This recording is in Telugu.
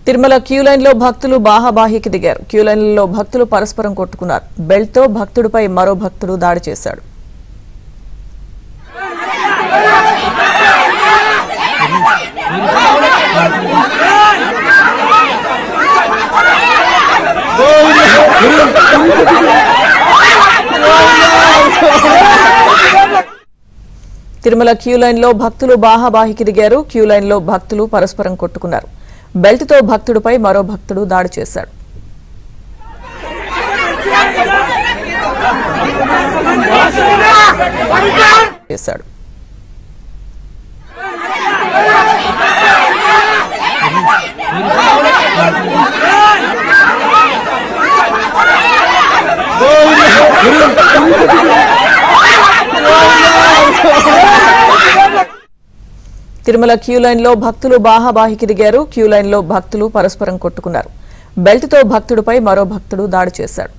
తిరుమల క్యూ లైన్ లో భక్తులు బాహాబాహికి దిగారు. క్యూ లైన్లలో భక్తులు పరస్పరం కొట్టుకున్నారు. బెల్ట్ తో భక్తుడిపై మరో భక్తుడు దాడి చేశాడు. తిరుమల క్యూ లైన్ లో భక్తులు బాహాబాహికి దిగారు. క్యూ లైన్ లో భక్తులు పరస్పరం కొట్టుకున్నారు. బెల్ట్ తో భక్తుడిపై మరో భక్తుడు దాడి చేశాడు. తిరుమల క్యూ లైన్ లో భక్తులు బాహాబాహికి దిగారు. క్యూ లైన్ లో భక్తులు పరస్పరం కొట్టుకున్నారు. బెల్ట్ తో భక్తుడిపై మరో భక్తుడు దాడి చేశాడు.